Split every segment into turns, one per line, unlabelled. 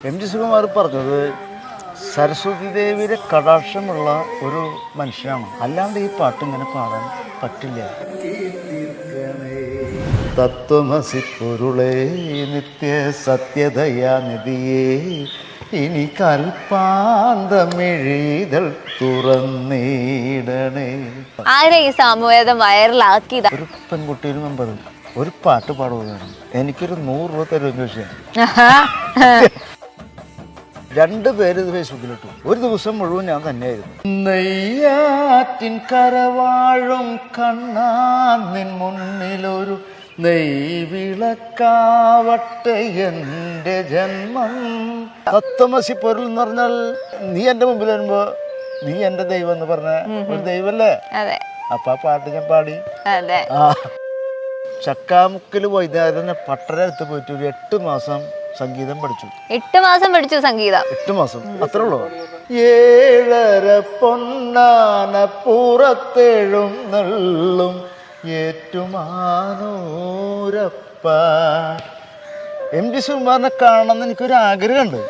MG. Sreekumar പറഞ്ഞത് സരസ്വതി ദേവിയുടെ കടാക്ഷമുള്ള ഒരു മനുഷ്യനാണ്. അല്ലാണ്ട് ഈ പാട്ട് ഇങ്ങനെ പാടാൻ പറ്റില്ല. തത്വമസി പൊരുളേ നിത്യ സത്യദയാനിധിയേ ഇനി കൽപ്പാന്തമിഴീതൾ തുറന്നീടണേ.
ആരെ ഈ സാമൂഹ്യം വൈറലാക്കിയതാ?
ഒരു പെൺകുട്ടിയുടെ മെമ്പർ ഒരു പാട്ട് പാടുകയാണ്. എനിക്കൊരു 100 രൂപ തരുമെന്ന് ചോദിച്ചാൽ 2 പേര് ഇത് ഫേസ്ബുക്കിലിട്ടു. ഒരു ദിവസം മുഴുവൻ ഞാൻ തന്നെയായിരുന്നു. നെയ്യാറ്റിൻ കരവാഴും കണ്ണാ നിൻ മുന്നിലൊരു നെയ്വിളക്കാവട്ടെ എൻ്റെ ജന്മം. തത്വമസി പൊരുൾ എന്ന് പറഞ്ഞാൽ നീ എൻ്റെ മുമ്പിൽ വരുമ്പോ നീ എൻ്റെ ദൈവം എന്ന് പറഞ്ഞ ഒരു ദൈവല്ലേ. അപ്പൊ ആ പാട്ട് ഞാൻ പാടി. ചക്കാമുക്കിൽ വൈദ്യുതി പട്ടര അടുത്ത് പോയിട്ട് ഒരു 8 മാസം സംഗീതം പഠിച്ചു.
8 മാസം പഠിച്ചു സംഗീതം? 8 മാസം,
അത്രേ ഉള്ളൂ. 7 പൊന്നാന പുറത്തെഴുന്നള്ളും ഏറ്റുമാനൂരപ്പ. എം.ജി. ശ്രീകുമാറിനെ കാണണമെന്ന് എനിക്കൊരു ആഗ്രഹമുണ്ട്.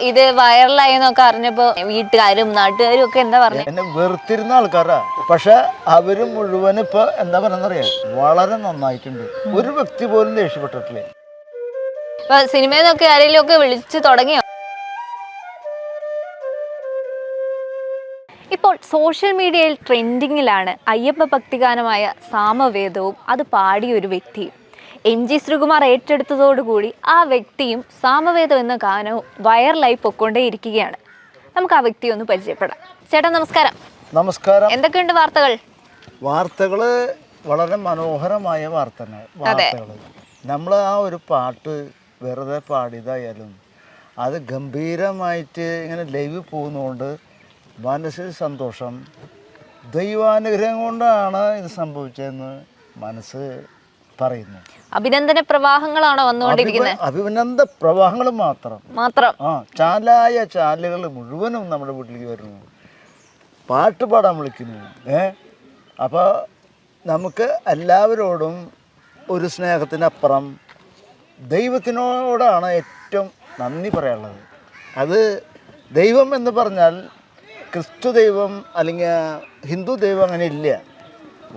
ഇത് വൈറലായി എന്നൊക്കെ അറിഞ്ഞപ്പോ വീട്ടുകാരും നാട്ടുകാരും ഒക്കെ എന്താ പറഞ്ഞു?
എന്നെ വെറുത്തിരുന്ന ആൾക്കാരാ. പക്ഷെ അവര് മുഴുവൻ ഇപ്പൊ എന്താ പറയുന്നറിയാം, വളരെ നന്നായിട്ടുണ്ട്. ഒരു വ്യക്തി പോലും ദേഷ്യപ്പെട്ടിട്ടില്ലേ.
സിനിമയിൽ നിന്നൊക്കെ ആരെങ്കിലും ഒക്കെ വിളിച്ചു തുടങ്ങിയോ? ഇപ്പോൾ സോഷ്യൽ മീഡിയയിൽ ട്രെൻഡിങ്ങിലാണ് അയ്യപ്പ ഭക്തിഗാനമായ സാമവേദവും അത് പാടിയ ഒരു വ്യക്തിയും. എം.ജി. ശ്രീകുമാർ ഏറ്റെടുത്തതോടുകൂടി ആ വ്യക്തിയും സാമവേദം എന്ന ഗാനവും വൈറലായി പൊക്കൊണ്ടേയിരിക്കുകയാണ്. നമുക്ക് ആ വ്യക്തിയെ ഒന്ന് പരിചയപ്പെടാം. ചേട്ടാ നമസ്കാരം.
നമസ്കാരം.
എന്തൊക്കെയുണ്ട് വാർത്തകൾ?
വാർത്തകള് വളരെ മനോഹരമായ വാർത്തകള്. നമ്മൾ ആ ഒരു പാട്ട് വെറുതെ പാടിയതായാലും അത് ഗംഭീരമായിട്ട് ഇങ്ങനെ ലൈവ് പോകുന്നതുകൊണ്ട് മനസ്സിൽ സന്തോഷം. ദൈവാനുഗ്രഹം കൊണ്ടാണ് ഇത് സംഭവിച്ചതെന്ന് മനസ്സ് പറയുന്നു.
അഭിനന്ദന പ്രവാഹങ്ങളാണോ വന്നുകൊണ്ടിരിക്കുന്നത്?
അഭിനന്ദ പ്രവാഹങ്ങൾ മാത്രം. ചാലുകൾ മുഴുവനും നമ്മുടെ വീട്ടിലേക്ക് വരുന്നു, പാട്ട് പാടാൻ വിളിക്കുന്നു. അപ്പോൾ നമുക്ക് എല്ലാവരോടും ഒരു സ്നേഹത്തിനപ്പുറം ദൈവത്തിനോടാണ് ഏറ്റവും നന്ദി പറയാനുള്ളത്. അത് ദൈവം എന്ന് പറഞ്ഞാൽ ക്രിസ്തു ദൈവം അല്ലെങ്കിൽ ഹിന്ദു ദൈവം അങ്ങനെ ഇല്ല.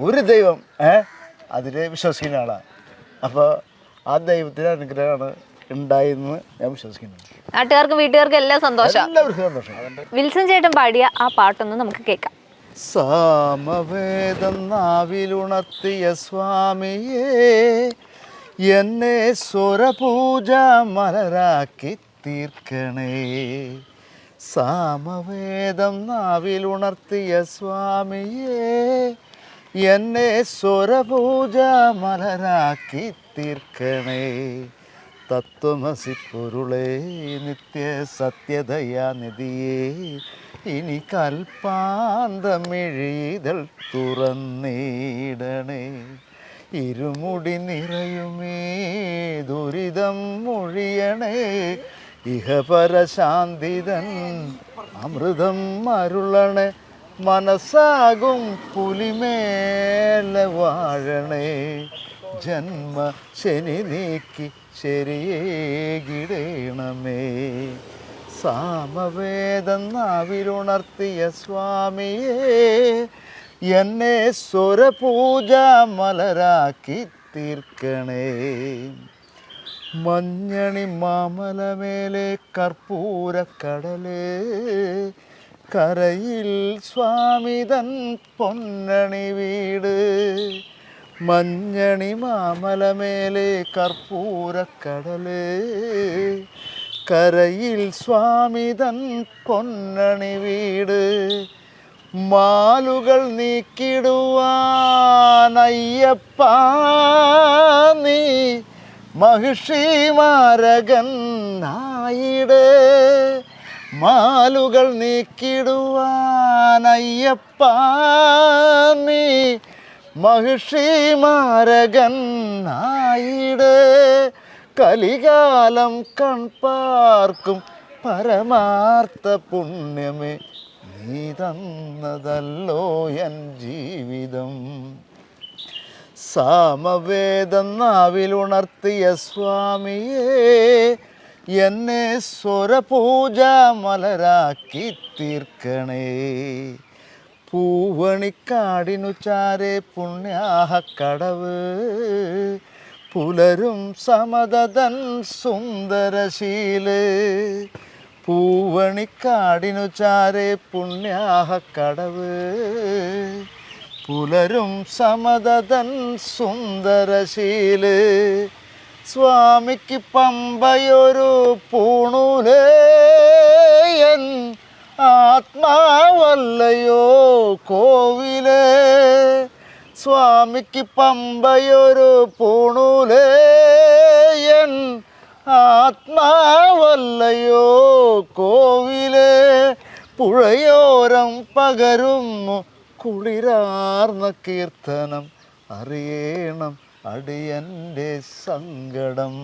ഒരു ദൈവം അതിൽ വിശ്വസിക്കുന്ന ആളാണ്. അപ്പോൾ ആ ദൈവത്തിൻ്റെ അനുഗ്രഹമാണ് ഉണ്ടായെന്ന് ഞാൻ വിശ്വസിക്കുന്നു.
നാട്ടുകാർക്കും വീട്ടുകാർക്കും എല്ലാം സന്തോഷം.
എല്ലാവർക്കും സന്തോഷം.
വിൽസൺ ചേട്ടൻ പാടിയ ആ പാട്ടൊന്ന് നമുക്ക് കേൾക്കാം.
സാമവേദം നാവിലുണർത്തിയ സ്വാമിയേ എന്നെ സ്വരപൂജ മലരാക്കി തീർക്കണേ. സാമവേദം നാവിലുണർത്തിയ സ്വാമിയേ എന്നെ സ്വരപൂജ മലരാക്കി തീർക്കണേ. തത്വമസി പൊരുളേ നിത്യ സത്യദയാനിധിയേ ഇനി കൽപ്പാന്തമിഴീതൾ തുറന്നീടണേ. ഇരുമുടി നിറയുമേ ദുരിതം മൊഴിയണേ. ഇഹപരശാന്തിതൻ അമൃതം അരുളണേ. മനസ്സാകും പുലിമേലെ വാഴണേ. ജന്മ ശനി നീക്കി ശരിയേകിടേണമേ. സാമവേദം നാവിലുണർത്തിയ സ്വാമിയേ എന്നെ സ്വരപൂജ മലരാക്കി തീർക്കണേ. മഞ്ഞണി മാമലമേലെ കർപ്പൂരക്കടല് കരയിൽ സ്വാമിതൻ പൊന്നണി വീട്. മഞ്ഞണി മാമലമേലെ കർപ്പൂരക്കടല് കരയിൽ സ്വാമിതൻ പൊന്നണി വീട്. മാലുകൾ നീക്കിടുവാനയ്യപ്പ നീ മഹിഷിമാരകൻ നായിട്. മാലുകൾ നീക്കിടുവാനയ്യപ്പ നീ മഹിഷിമാരകൻ നായിട്. കലികാലം കൺപാർക്കും പരമാർത്ഥ പുണ്യമേ നീ തന്നതല്ലോ എൻ ജീവിതം. സാമവേദം നാവിലുണർത്തിയ സ്വാമിയേ എന്നെ സ്വരപൂജ മലരാക്കി തീർക്കണേ. പൂവണിക്കാടിനു ചാരെ പുണ്യാഹക്കടവ് പുലരും സമതൻ സുന്ദരശീല്. പൂവണിക്കാടിനു ചാരെ പുണ്യാഹക്കടവ് പുലരും സമതൻ സുന്ദരശീല്. സ്വാമിക്ക് പമ്പയൊരു പൂണൂലേയൻ ആത്മാവല്ലയോ കോവിലേ. സ്വാമിക്ക് പമ്പയൊരു പൂണൂലേയൻ ആത്മാവല്ലയോ കോവിലേ. പുഴയോരം പകരുന്നു കുളിരാർന്ന കീർത്തനം അറിയണം അടിയൻ്റെ സങ്കടം.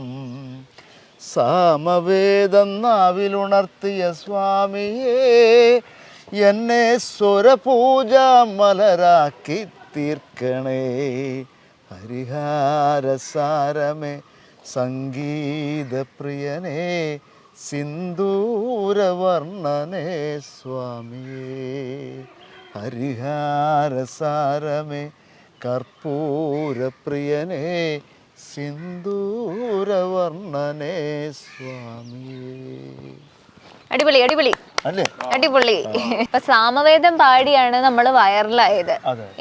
സാമവേദം നാവിലുണർത്തിയ സ്വാമിയേ എന്നെ സ്വരപൂജ മലരാക്കി തീർക്കണേ. ഹരിഹാരസാരമേ സംഗീതപ്രിയനേ സിന്ദൂരവർണ്ണനേ സ്വാമിയേ. ഹരിഹാരസാരമേ കർപ്പൂരപ്രിയനേ സിന്ദൂരവർണ്ണനേ സ്വാമിയേ.
അടിപൊളി അടിപൊളി
അല്ലേ?
അടിപൊളി. ഇപ്പൊ സാമവേദം പാടിയാണ് നമ്മൾ വൈറലായത്.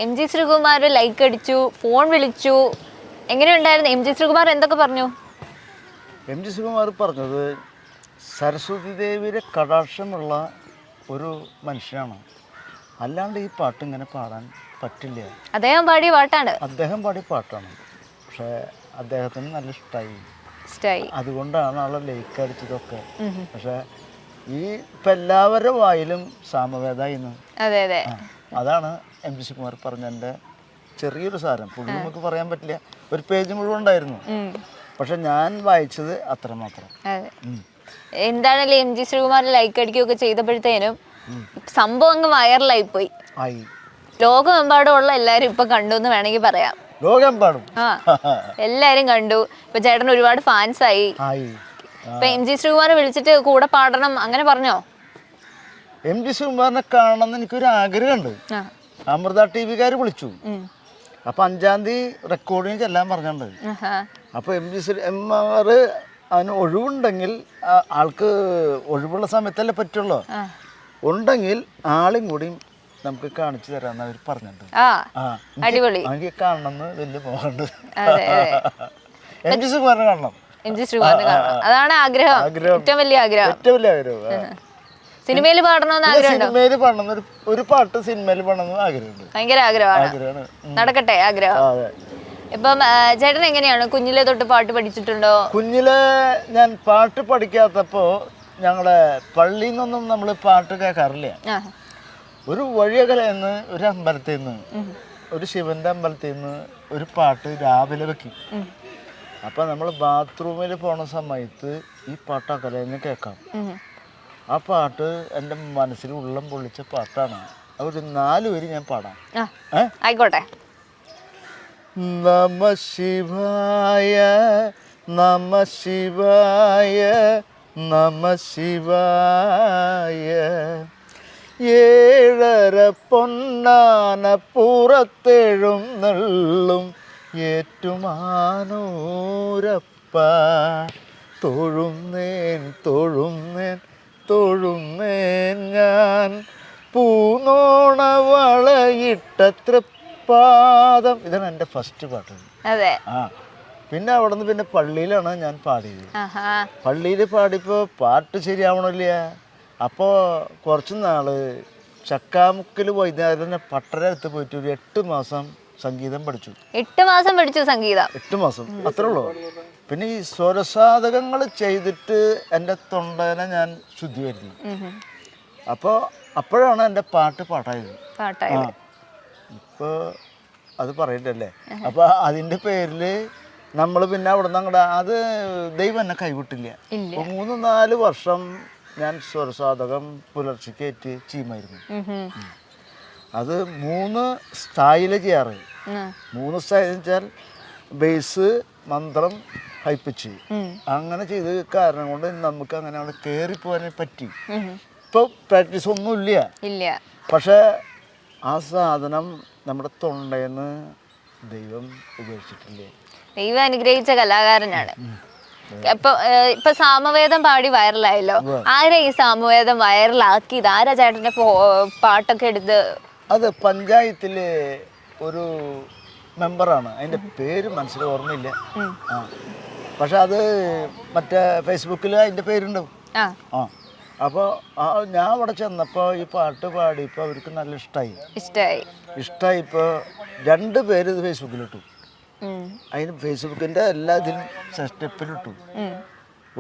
MG ശ്രീകുമാർ ലൈക്ക് അടിച്ചു, ഫോൺ വിളിച്ചു. എങ്ങനെയുണ്ടായിരുന്നു? MG ശ്രീകുമാർ എന്തൊക്കെ പറഞ്ഞു?
MG ശ്രീകുമാർ പറഞ്ഞത് സരസ്വതി ദേവിയുടെ കടാക്ഷമുള്ള ഒരു മനുഷ്യനാണ്, അല്ലാണ്ട് ഈ പാട്ട് ഇങ്ങനെ പാടാൻ പറ്റില്ല.
അദ്ദേഹം പാടിയ പാട്ടാണ്.
അദ്ദേഹം പാടിയ പാട്ടാണ്, പക്ഷേ അദ്ദേഹത്തിന് നല്ല ഇഷ്ടമായി. അതുകൊണ്ടാണ് ആളെ ലൈക്ക് അടിച്ചതൊക്കെ. പക്ഷെ ഈ ഇപ്പം എല്ലാവരുടെ വായിലും സാമവേദായിരുന്നു.
അതെ അതെ,
അതാണ് MG ശ്രീകുമാർ പറഞ്ഞ എൻ്റെ ചെറിയൊരു സാരം. പുള്ളി നമുക്ക് പറയാൻ പറ്റില്ല, ഒരു പേജ് മുഴുവൻ ഉണ്ടായിരുന്നു. പക്ഷെ ഞാൻ വായിച്ചത് അത്രമാത്രം.
എന്താണല്ലേ MG ശ്രീകുമാർ ലൈക്ക് അടിക്കുകയൊക്കെ ചെയ്തപ്പോഴത്തേനും സംഭവം അങ്ങ് വൈറലായി പോയി. ലോകമെമ്പാടുമുള്ള എല്ലാരും ഇപ്പൊ കണ്ടു എന്ന് വേണമെങ്കിൽ പറയാം.
ലോകമെമ്പാടും
എല്ലാരും കണ്ടു. ഇപ്പൊ ചേട്ടൻ ഒരുപാട് ഫാൻസ് ആയി. ഇപ്പൊ MG ശ്രീകുമാർ വിളിച്ചിട്ട് കൂടെ പാടണം അങ്ങനെ പറഞ്ഞോ?
MG ശ്രീകുമാറിനെ കാണണമെന്ന് എനിക്കൊരു ആഗ്രഹമുണ്ട്. അമൃത TV-കാർ വിളിച്ചു. അപ്പൊ 5-ാം തീയതി റെക്കോർഡിങ് ചെല്ലാൻ പറഞ്ഞിട്ടുണ്ട്. അപ്പൊ MG ശ്രീകുമാർ അതിന് ഒഴിവുണ്ടെങ്കിൽ, ആൾക്ക് ഒഴിവുള്ള സമയത്തല്ലേ പറ്റുള്ളൂ, ഉണ്ടെങ്കിൽ ആളും കൂടിയും നമുക്ക് കാണിച്ചു തരാന്ന് അവർ പറഞ്ഞിട്ടുണ്ട്. എനിക്ക് കാണണമെന്ന് വലിയ മോഹമുണ്ട്. MG ശ്രീകുമാറിനെ കാണണം.
അതാണ് ആഗ്രഹം, ഏറ്റവും വലിയ ആഗ്രഹം. സിനിമയിൽ പാടണമെന്ന് ആഗ്രഹമുണ്ടോ?
സിനിമയിൽ പാടണം, ഒരു പാട്ട് സിനിമയിൽ പാടണമെന്ന് ആഗ്രഹമുണ്ട്.
ഭയങ്കര ആഗ്രഹമാണ്, നടക്കട്ടെ ആഗ്രഹം. ഇപ്പം ചേട്ടൻ എങ്ങനെയാണ്, കുഞ്ഞിലെ തൊട്ട് പാട്ട് പഠിച്ചിട്ടുണ്ടോ?
കുഞ്ഞിലെ ഞാൻ പാട്ട് പഠിക്കാത്തപ്പോ ഞങ്ങളെ പള്ളിയിൽ നിന്നൊന്നും നമ്മൾ പാട്ട് കേൾക്കാറില്ല. ഒരു വഴിയകലെന്ന് ഒരു അമ്പലത്തിൽ നിന്ന്, ഒരു ശിവന്റെ അമ്പലത്തിൽ നിന്ന് ഒരു പാട്ട് രാവിലെ വെക്കും. അപ്പൊ നമ്മൾ ബാത്റൂമിൽ പോണ സമയത്ത് ഈ പാട്ട് അകലെന്ന് കേൾക്കാം. ആ പാട്ട് എൻ്റെ മനസ്സിൽ ഉള്ളം പൊള്ളിച്ച പാട്ടാണ്. ഒരു 4 വരി ഞാൻ പാടാം.
ആയിക്കോട്ടെ.
നമ ശിവായ നമ ശിവായ നമ ശിവായ. 7 പൊന്നാന പുറത്തെഴുന്നള്ളും ഏറ്റുമാനൂരപ്പ. തൊഴുന്നേൻ തൊഴുന്നേൻ തൊഴുന്നേൻ ഞാൻ പൂനോണ വളയിട്ടത്ര പാദം. ഇതാണ് എൻ്റെ ഫസ്റ്റ് പാട്ട്. പിന്നെ അവിടെ നിന്ന് പിന്നെ പള്ളിയിലാണ് ഞാൻ പാടിയത്. പള്ളിയിൽ പാടിയപ്പോൾ പാട്ട് ശരിയാവണില്ല. അപ്പോൾ കുറച്ച് നാള് ചക്കാമുക്കിൽ വൈദ്യുതി പട്ടര അടുത്ത് പോയിട്ട് ഒരു 8 മാസം സംഗീതം പഠിച്ചു.
8 മാസം പഠിച്ചു സംഗീതം?
8 മാസം, അത്രേ ഉള്ളൂ. പിന്നെ ഈ സ്വരസാധകങ്ങൾ ചെയ്തിട്ട് എൻ്റെ തൊണ്ടനെ ഞാൻ ശുദ്ധി വരുത്തി. അപ്പോഴാണ് എൻ്റെ പാട്ട് പാട്ടായത്. ഇപ്പോൾ അത് പറയണ്ടല്ലേ. അപ്പോൾ അതിൻ്റെ പേരിൽ നമ്മൾ പിന്നെ അവിടെ നിന്ന് അങ്ങോട്ട് അത് ദൈവം എന്നെ കൈവിട്ടില്ല. 3-4 വർഷം ഞാൻ സ്വരസാധകം പുലർച്ചയ്ക്കേറ്റ് ചെയ്യുമായിരുന്നു. അത് 3 സ്ഥായിൽ ചെയ്യാറ്. 3 സ്ഥായി വെച്ചാൽ ബേസ്, മന്ത്രം, ഹൈപ്പിച്ച് അങ്ങനെ ചെയ്ത് കാരണം കൊണ്ട് നമുക്ക് അങ്ങനെ അവിടെ കയറി പോകാൻ പറ്റി. ഇപ്പോൾ പ്രാക്ടീസ് ഒന്നുമില്ല,
ഇല്ല.
പക്ഷേ ആ സാധനം നമ്മുടെ തൊണ്ടേന്ന് ദൈവം ഉപേക്ഷിച്ചിട്ടില്ലേ.
ദൈവം അനുഗ്രഹിച്ച കലാകാരനാണ്. ഇപ്പൊ സാമവേദം പാടി വൈറലായല്ലോ. ആരാ ഈ സാമവേദം വൈറലാക്കിയത്? ആരാ ചേട്ടന്റെ പാട്ടൊക്കെ എടുത്ത്?
അത് പഞ്ചായത്തിലെ ഒരു മെമ്പറാണ്, അതിന്റെ പേര് മനസ്സിൽ ഓർമ്മയില്ല. ആ പക്ഷെ അത് മറ്റേ ഫേസ്ബുക്കിൽ അതിന്റെ പേരുണ്ടാവും. ആ അപ്പോൾ ഞാൻ അവിടെ ചെന്നപ്പോൾ ഈ പാട്ട് പാടിയപ്പോൾ അവർക്ക് നല്ല ഇഷ്ടമായി. ഇപ്പോൾ 2 പേര് ഇത് ഫേസ്ബുക്കിലിട്ടു. അതിന് ഫേസ്ബുക്കിന്റെ എല്ലാ ഇതിലും സ്റ്റെപ്പിലിട്ടു.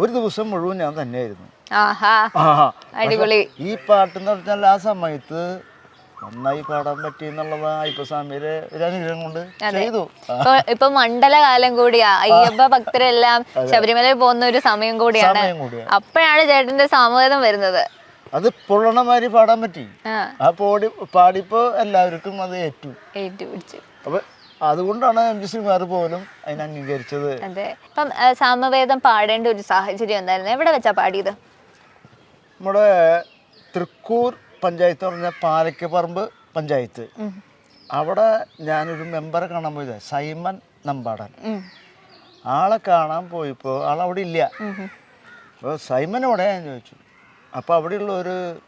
ഒരു ദിവസം മുഴുവൻ ഞാൻ തന്നെയായിരുന്നു. ഈ പാട്ടെന്ന് പറഞ്ഞാൽ ആ സമയത്ത് നന്നായി പാടാൻ പറ്റി എന്നുള്ളത് അയ്യപ്പസ്വാമിയുടെ ഒരു അനുഗ്രഹം കൊണ്ട് ചെയ്തു.
ഇപ്പൊ മണ്ഡലകാലം കൂടിയാ, അയ്യപ്പ ഭക്തരെല്ലാം ശബരിമലയിൽ പോകുന്ന ഒരു സമയം കൂടിയാണ്. അപ്പോഴാണ് ചേട്ടന്റെ സാമവേദം വരുന്നത്.
അത് പൊള്ളണമാതിരി പാടാൻ പറ്റി. ആ പാടിപ്പോ എല്ലാവർക്കും അത്
ഏറ്റുപിടിച്ചു.
അപ്പൊ അതുകൊണ്ടാണ് MG ശ്രീകുമാർ പോലും അതിനെ അംഗീകരിച്ചത്.
അതെ. ഇപ്പം സാമവേദം പാടേണ്ട ഒരു സാഹചര്യം എന്തായിരുന്നു? എവിടെ വെച്ചാ പാടിയത്?
നമ്മുടെ തൃക്കൂർ പഞ്ചായത്ത് പറഞ്ഞ പാലക്കപ്പറമ്പ് പഞ്ചായത്ത്. അവിടെ ഞാനൊരു മെമ്പറെ കാണാൻ പോയത്, സൈമൻ നമ്പാടൻ. ആളെ കാണാൻ പോയപ്പോൾ ആളവിടെ ഇല്ല. അപ്പോൾ സൈമൻ എവിടെ ഞാൻ ചോദിച്ചു. അപ്പോൾ അവിടെയുള്ള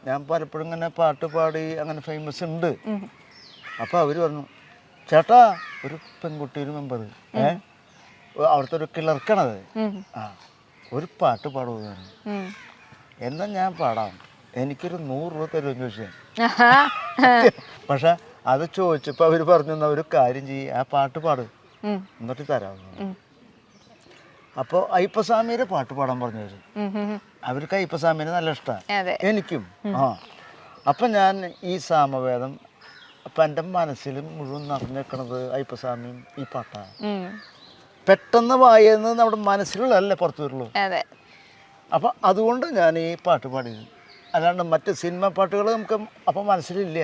ഞാൻ പലപ്പോഴും ഇങ്ങനെ പാട്ട് പാടി അങ്ങനെ ഫേമസ് ഉണ്ട്. അപ്പോൾ അവർ പറഞ്ഞു, ചേട്ടാ ഒരു പെൺകുട്ടി, ഒരു മെമ്പർ, അവിടുത്തെ ഒരു കിളർക്കണത്, ഒരു പാട്ട് പാടുകയാണ്. എന്നാൽ ഞാൻ പാടാം, എനിക്കൊരു 100 രൂപ തരുമെന്ന് ചോദിച്ചാൽ. പക്ഷെ അത് ചോദിച്ചപ്പോൾ അവർ പറഞ്ഞു, ഒരു കാര്യം ചെയ്യും, ആ പാട്ട് പാട്, എന്നിട്ട് തരാമെന്ന്. അപ്പോൾ അയ്യപ്പസ്വാമിയുടെ പാട്ട് പാടാൻ പറഞ്ഞു. അവർക്ക് അയ്യപ്പസ്വാമിനെ നല്ല ഇഷ്ടമാണ്, എനിക്കും. അപ്പം ഞാൻ ഈ സാമവേദം, അപ്പം എൻ്റെ മനസ്സിൽ മുഴുവൻ നിറഞ്ഞേക്കണത് അയ്യപ്പസ്വാമിയും ഈ പാട്ടാണ്. പെട്ടെന്ന് വായെന്ന് നമ്മുടെ മനസ്സിലുള്ളതല്ലേ പുറത്തു വരുള്ളൂ. അപ്പം അതുകൊണ്ട് ഞാൻ ഈ പാട്ട് പാടിയത്. അല്ലാണ്ട് മറ്റ് സിനിമ പാട്ടുകൾ നമുക്ക് അപ്പം മനസ്സിലില്ല.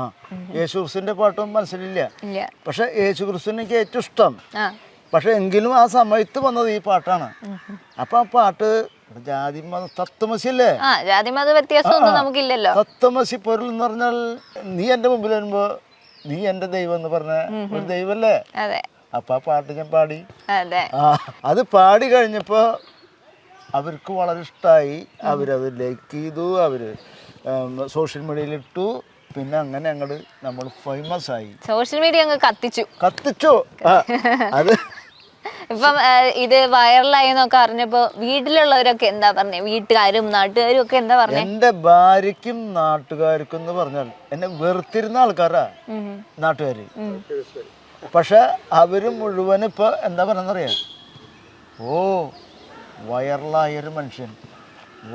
ആ യേശുക്രിസ്തുവിൻ്റെ പാട്ടും മനസ്സിലില്ല. പക്ഷെ യേശുക്രിസ്തുവിന് എനിക്ക് ഏറ്റവും ഇഷ്ടം. പക്ഷെ എങ്കിലും ആ സമയത്ത് വന്നത് ഈ പാട്ടാണ്. അപ്പൊ ആ പാട്ട് ജാതി മത തത്വമസി അല്ലേ?
ജാതിമത വ്യത്യാസമൊന്നും നമുക്കില്ലല്ലോ.
തത്വമസി പൊരുൾ എന്ന് പറഞ്ഞാൽ നീ എൻ്റെ മുമ്പിൽ വരുമ്പോ നീ എൻ്റെ ദൈവം എന്ന് പറഞ്ഞ ഒരു ദൈവല്ലേ. അപ്പൊ ആ പാട്ട് ഞാൻ പാടി. അത് പാടി കഴിഞ്ഞപ്പോ അവർക്ക് വളരെ ഇഷ്ടമായി. അവരത് ലൈക്ക് ചെയ്തു, അവര് സോഷ്യൽ മീഡിയയിൽ ഇട്ടു. പിന്നെ അങ്ങനെ അങ്ങോട്ട് നമ്മൾ ഫേമസ് ആയി.
സോഷ്യൽ മീഡിയ അങ്ങ് കത്തിച്ചു.
അത്
ഇപ്പം ഇത് വൈറലായി എന്നൊക്കെ അറിഞ്ഞപ്പോ വീട്ടിലുള്ളവരൊക്കെ എന്താ പറഞ്ഞേ? വീട്ടുകാരും നാട്ടുകാരും ഒക്കെ എന്താ പറഞ്ഞേ?
എന്റെ ഭാര്യക്കും നാട്ടുകാർക്കും എന്ന് പറഞ്ഞാൽ എന്നെ വെറുത്തിരുന്ന ആൾക്കാരാ നാട്ടുകാര്. പക്ഷെ അവര് മുഴുവൻ ഇപ്പൊ എന്താ പറയുന്നറിയാം, ഓ വൈറലായൊരു മനുഷ്യൻ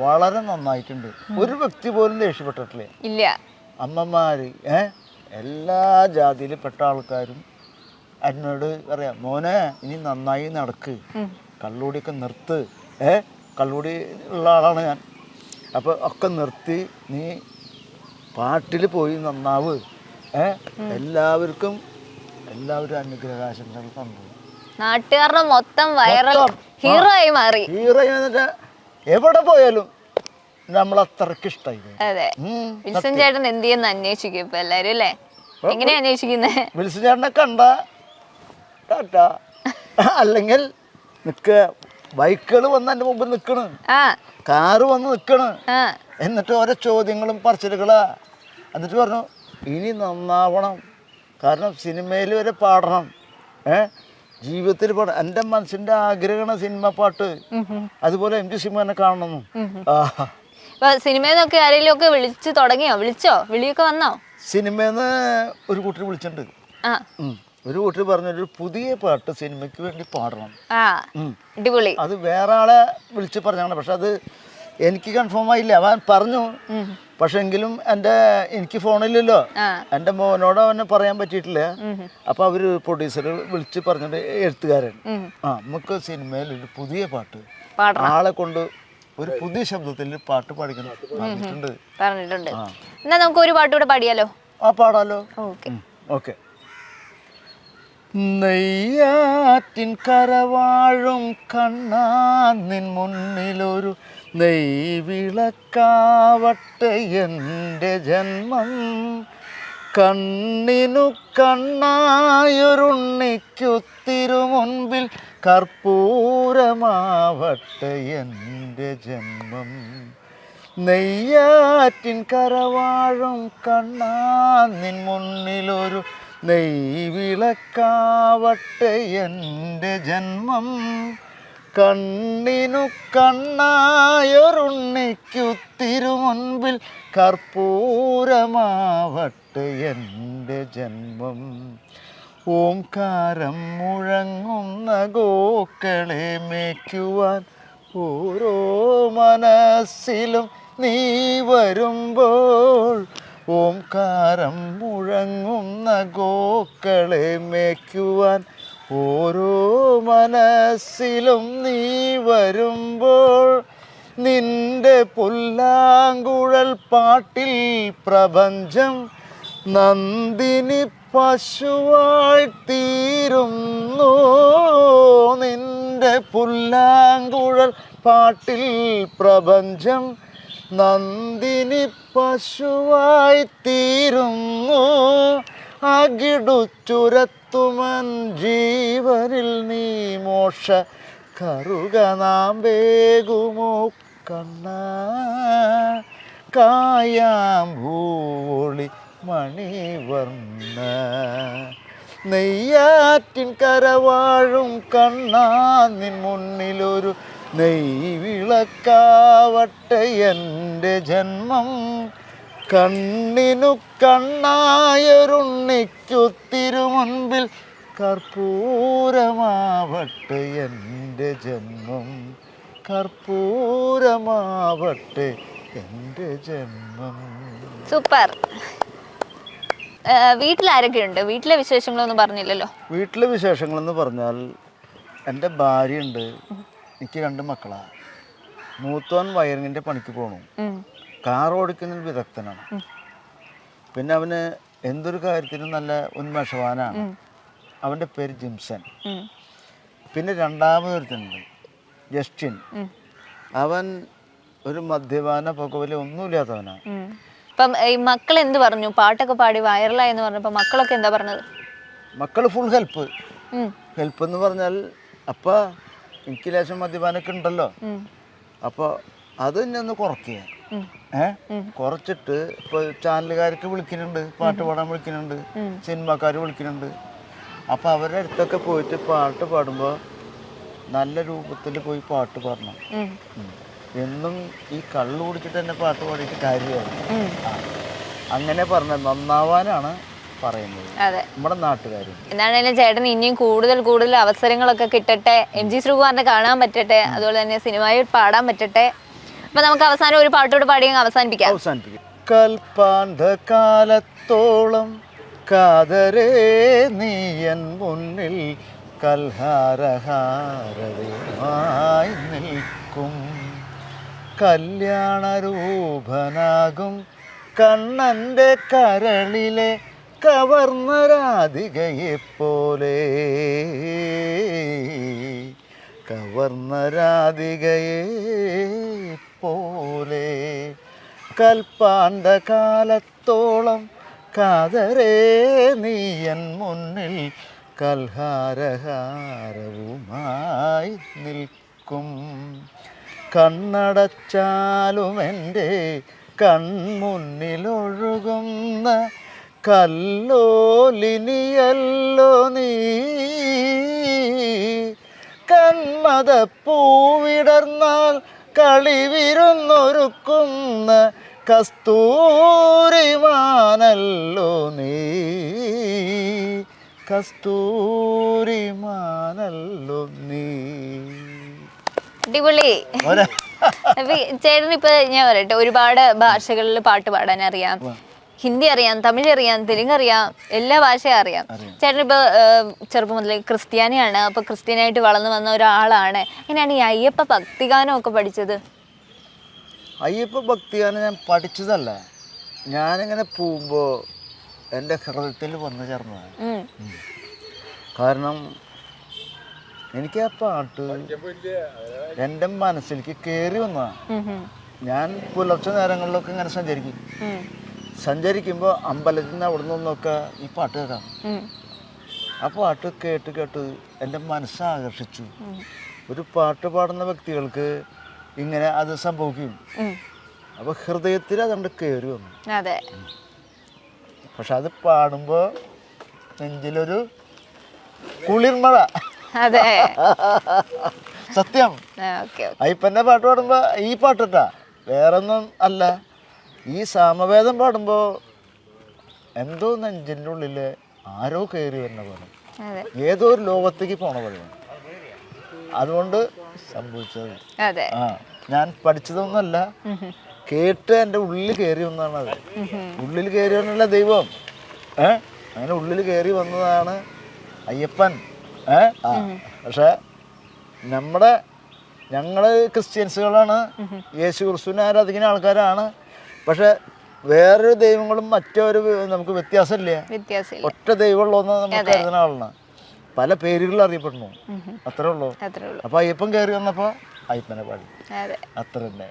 വളരെ നന്നായിട്ടുണ്ട്, ഒരു വ്യക്തി പോലും ദേഷ്യപ്പെട്ടിട്ടില്ല.
ഇല്ല.
അമ്മമാര് എല്ലാ ജാതിയിലും പെട്ട ആൾക്കാരും എന്നോട് പറയാം, മോനെ ഇനി നന്നായി നടക്ക്, കള്ളുകൂടിയൊക്കെ നിർത്ത്. കള്ളുകൂടി ഉള്ള ആളാണ് ഞാൻ. അപ്പോൾ ഒക്കെ നിർത്തി നീ പാട്ടിൽ പോയി നന്നാവ്. എല്ലാവരും അനുഗ്രഹാശംസകൾ തന്നു.
നാട്ടുകാരുടെ മൊത്തം വൈറൽ ഹീറോ ആയി മാറി.
ഹീറോ എന്നിട്ട് എവിടെ പോയാലും നമ്മൾ അത്രക്ക് ഇഷ്ടമായി.
അതെ. വിൽസൺ ചേട്ടൻ എന്ത് ചെയ്യുന്ന അന്വേഷിക്കും ഇപ്പൊ എല്ലാരും അല്ലേ? എങ്ങനെയാ അന്വേഷിക്കുന്നേ?
വിൽസൺ ചേട്ടനെ കണ്ട ടാറ്റ, അല്ലെങ്കിൽ ബൈക്കുകൾ വന്ന് എൻ്റെ മുമ്പിൽ നിൽക്കണ്, കാറ് വന്ന് നിൽക്കണ്. എന്നിട്ട് ഓരോ ചോദ്യങ്ങളും പറച്ചിലുകളാ. എന്നിട്ട് പറഞ്ഞു ഇനി നന്നാവണം, കാരണം സിനിമയിൽ വരെ പാടണം, ജീവിതത്തിൽ പാടണം. എൻ്റെ മനസ്സിൻ്റെ ആഗ്രഹമാണ് സിനിമ പാട്ട്. അതുപോലെ MG ശ്രീകുമാറിനെ കാണണമെന്നും.
സിനിമയിൽ ആരെങ്കിലും ഒക്കെ വിളിച്ചു തുടങ്ങിയോ? വിളിയൊക്കെ വന്നോ?
സിനിമന്ന് ഒരു കൂട്ടർ വിളിച്ചിട്ടുണ്ട്. ഒരു കൂട്ടർ പറഞ്ഞൊരു പുതിയ പാട്ട് സിനിമയ്ക്ക് വേണ്ടി പാടണം. അത് വേറെ ആളെ വിളിച്ച് പറഞ്ഞാണ്. പക്ഷെ അത് എനിക്ക് കൺഫേം ആയില്ല. അവൻ പറഞ്ഞു, പക്ഷെ എങ്കിലും എനിക്ക് ഫോണില്ലല്ലോ, എൻ്റെ മോനോട് അവനെ പറയാൻ പറ്റിയിട്ടില്ല. അപ്പൊ അവര് പ്രൊഡ്യൂസർ വിളിച്ച് പറഞ്ഞിട്ട് എഴുത്തുകാരൻ, നമുക്ക് സിനിമയിൽ ഒരു പുതിയ പാട്ട് ആളെ കൊണ്ട് ഒരു പുതിയ ശബ്ദത്തിൽ പാട്ട് പാടിക്കണം പറഞ്ഞിട്ടുണ്ട്.
എന്നാ നമുക്ക് ഒരു പാട്ട് കൂടെ പാടിയാലോ?
പാടാലോ. ഓക്കെ. നെയ്യാറ്റിൻ കരവാഴും കണ്ണാ നിൻ മുന്നിലൊരു നെയ്വിളക്കാവട്ടെ എൻ്റെ ജന്മം. കണ്ണിനു കണ്ണായൊരുണ്ണിക്കു തിരുമുൻപിൽ കർപ്പൂരമാവട്ടെ എൻ്റെ ജന്മം. നെയ്യാറ്റിൻ കരവാഴും കണ്ണാ നിൻ മുന്നിലൊരു നെയ്വിളക്കാവട്ടെ എൻ്റെ ജന്മം. കണ്ണിനു കണ്ണായൊരുണ്ണിക്കു തിരുമുൻപിൽ കർപ്പൂരമാവട്ടെ എൻ്റെ ജന്മം. ഓംകാരം മുഴങ്ങുന്ന ഗോക്കളെ മേയ്ക്കുവാൻ ഓരോ മനസ്സിലും നീ വരുമ്പോൾ. ഓംകാരം മുഴങ്ങുന്ന ഗോക്കളെ മേയ്ക്കുവാൻ ഓരോ മനസ്സിലും നീ വരുമ്പോൾ. നിന്റെ പുല്ലാങ്കുഴൽ പാട്ടിൽ പ്രപഞ്ചം നന്ദിനി പശുവായി തീരുന്നു. നിന്റെ പുല്ലാങ്കുഴൽ പാട്ടിൽ പ്രപഞ്ചം നന്ദിനി പശുവായി തീരുന്നു. അകിടുച്ചുരത്തുമൻ ജീവനിൽ നീ മോക്ഷ കറുക നാം വേകുമോ കണ്ണാ. കായാമ്പൂളി മണിവർണ്ണ നെയ്യാറ്റിൻ കരവാഴും കണ്ണാ നിൻ മുന്നിലൊരു നെയ്വിളക്കാവട്ടെ എൻ്റെ ജന്മം. കണ്ണിനു കണ്ണായൊരുണ്ണിക്കു തിരുമുൻപിൽ കർപ്പൂരമാവട്ടെ എൻ്റെ ജന്മം. കർപ്പൂരമാവട്ടെ എൻ്റെ ജന്മം.
സൂപ്പർ. വീട്ടിലാരൊക്കെയുണ്ട്? വീട്ടിലെ വിശേഷങ്ങളൊന്നും പറഞ്ഞില്ലല്ലോ.
വീട്ടിലെ വിശേഷങ്ങളെന്ന് പറഞ്ഞാൽ എൻ്റെ ഭാര്യയുണ്ട്, എനിക്ക് 2 മക്കളാണ്. മൂത്തോൻ വയറിങ്ങിൻ്റെ പണിക്ക് പോകണു, കാർ ഓടിക്കുന്നതിൽ വിദഗ്ധനാണ്. പിന്നെ അവന് എന്തൊരു കാര്യത്തിനും നല്ല ഉന്മേഷവാനാണ്. അവൻ്റെ പേര് ജിംസൺ. പിന്നെ രണ്ടാമതൊരുത്തനുണ്ട് ജസ്റ്റിൻ. അവൻ ഒരു മദ്യപാന പുകവലി ഒന്നുമില്ലാത്തവനാണ്.
ഇപ്പം ഈ മക്കൾ എന്ത് പറഞ്ഞു? പാട്ടൊക്കെ പാടി വൈറലായി എന്ന് പറഞ്ഞപ്പോൾ മക്കളൊക്കെ എന്താ പറഞ്ഞത്?
മക്കൾ ഫുൾ ഹെൽപ്പ് എന്ന് പറഞ്ഞാൽ അപ്പം എനിക്ക് ലേശം മദ്യപാനൊക്കെ ഉണ്ടല്ലോ, അപ്പോൾ അത് തന്നെ ഒന്ന് കുറയ്ക്കുക. കുറച്ചിട്ട് ഇപ്പോൾ ചാനലുകാർക്ക് വിളിക്കുന്നുണ്ട്, പാട്ട് പാടാൻ വിളിക്കുന്നുണ്ട്, സിനിമക്കാർ വിളിക്കുന്നുണ്ട്. അപ്പോൾ അവരുടെ അടുത്തൊക്കെ പോയിട്ട് പാട്ട് പാടുമ്പോൾ നല്ല രൂപത്തിൽ പോയി പാട്ട് പാടണം. എന്നും ഈ കള്ളു കുടിച്ചിട്ട് തന്നെ പാട്ട് പാടിയിട്ട് കാര്യമാണ്. അങ്ങനെ പറഞ്ഞ നന്നാവാനാണ് പറയുന്നത് നമ്മുടെ നാട്ടുകാർ.
എന്താണെങ്കിലും ചേട്ടന് ഇനിയും കൂടുതൽ അവസരങ്ങളൊക്കെ കിട്ടട്ടെ, MG ശ്രീകുമാറിനെ കാണാൻ പറ്റട്ടെ, അതുപോലെ തന്നെ സിനിമയിൽ പാടാൻ പറ്റട്ടെ. അപ്പൊ നമുക്ക് അവസാനം ഒരു പാട്ടോട് പാടി അവസാനിപ്പിക്കാം.
കൽപ്പാന്തകാലത്തോളം കാതരേ നീയൻ മുന്നിൽ കൽഹാരഹാരമായി നിൽക്കും. കല്യാണരൂപനാകും കണ്ണൻ്റെ കരളിലെ കവർന്ന രാധികയെപ്പോലെ, കവർന്ന രാധികയെപ്പോലെ. കൽപ്പാന്തകാലത്തോളം കാതരേ നീയൻ മുന്നിൽ കൽഹാരഹാരവുമായി നിൽക്കും. കണ്ണടച്ചാലും എൻ്റെ കൺമുന്നിലൊഴുകുന്ന കല്ലോലിനിയല്ലോ നീ. കന്മദപ്പൂവിടർന്നാൽ കളിവിരുന്നൊരുക്കുന്ന കസ്തൂരിമാനല്ലോ നീ. കസ്തൂരിമാനല്ലോ നീ.
അടിപൊളി. ചേട്ടൻ ഇപ്പൊ ഞാൻ പറയട്ടെ, ഒരുപാട് ഭാഷകളിൽ പാട്ട് പാടാൻ അറിയാം. ഹിന്ദി അറിയാം, തമിഴ് അറിയാം, തെലുങ്ക് അറിയാം, എല്ലാ ഭാഷയും അറിയാം. ചേട്ടൻ ഇപ്പൊ ചെറുപ്പം മുതലേ ക്രിസ്ത്യാനിയാണ്. അപ്പൊ ക്രിസ്ത്യാനായിട്ട് വളർന്നു വന്ന ഒരാളാണ്. എങ്ങനെയാണ് ഈ അയ്യപ്പ ഭക്തിഗാനം ഒക്കെ പഠിച്ചത്?
അയ്യപ്പ ഭക്തിഗാനം ഞാൻ പഠിച്ചതല്ല, ഞാനിങ്ങനെ പോകുമ്പോൾ എൻ്റെ ഹൃദയത്തിൽ വന്നു ചേർന്നതാണ്. കാരണം എനിക്ക് ആ പാട്ട് എൻ്റെ മനസ്സിലേക്ക് കയറി വന്നതാണ്. ഞാൻ പുലർച്ചെ നേരങ്ങളിലൊക്കെ ഇങ്ങനെ സഞ്ചരിക്കുമ്പോൾ അമ്പലത്തിൽ നിന്ന് അവിടെ നിന്നൊക്കെ ഈ പാട്ട് കേൾക്കാം. ആ പാട്ട് കേട്ട് കേട്ട് എൻ്റെ മനസ്സ് ആകർഷിച്ചു. ഒരു പാട്ട് പാടുന്ന വ്യക്തികൾക്ക് ഇങ്ങനെ അത് സംഭവിക്കും. അപ്പോൾ ഹൃദയത്തിൽ അതുകൊണ്ട് കയറി വന്നു. പക്ഷെ അത് പാടുമ്പോൾ നെഞ്ചിലൊരു കുളിർമഴ. സത്യം. അയ്യപ്പൻ്റെ പാട്ട് പാടുമ്പോൾ ഈ പാട്ടിട്ടാ വേറൊന്നും അല്ല. ഈ സാമവേദം പാടുമ്പോൾ എന്തോ നെഞ്ചിൻ്റെ ഉള്ളിൽ ആരോ കയറി വരുന്ന പോലെ, ഏതോ ഒരു ലോകത്തേക്ക് പോണ പോലെ. അതുകൊണ്ട് സംഭവിച്ചത്. ഞാൻ പഠിച്ചതൊന്നുമല്ല, കേട്ട് എൻ്റെ ഉള്ളിൽ കയറി വന്നതാണ്. അത് ഉള്ളിൽ കയറി വന്നുള്ള ദൈവം അങ്ങനെ ഉള്ളിൽ കയറി വന്നതാണ് അയ്യപ്പൻ. പക്ഷെ ഞങ്ങൾ ക്രിസ്ത്യൻസുകളാണ്, യേശു ക്രിസ്തുവിനെ ആരാധിക്കുന്ന ആൾക്കാരാണ്. പക്ഷെ വേറൊരു ദൈവങ്ങളും മറ്റൊരു നമുക്ക് വ്യത്യാസമില്ല. ഒറ്റ ദൈവമുള്ളതെന്ന് നമുക്ക് കരുതുന്ന ആളാണ്. പല പേരുകളിൽ അറിയപ്പെടുന്നു, അത്രേ ഉള്ളൂ. അപ്പൊ അയ്യപ്പൻ കയറി വന്നപ്പോൾ അയ്യപ്പനെ പാടി, അത്ര തന്നെ.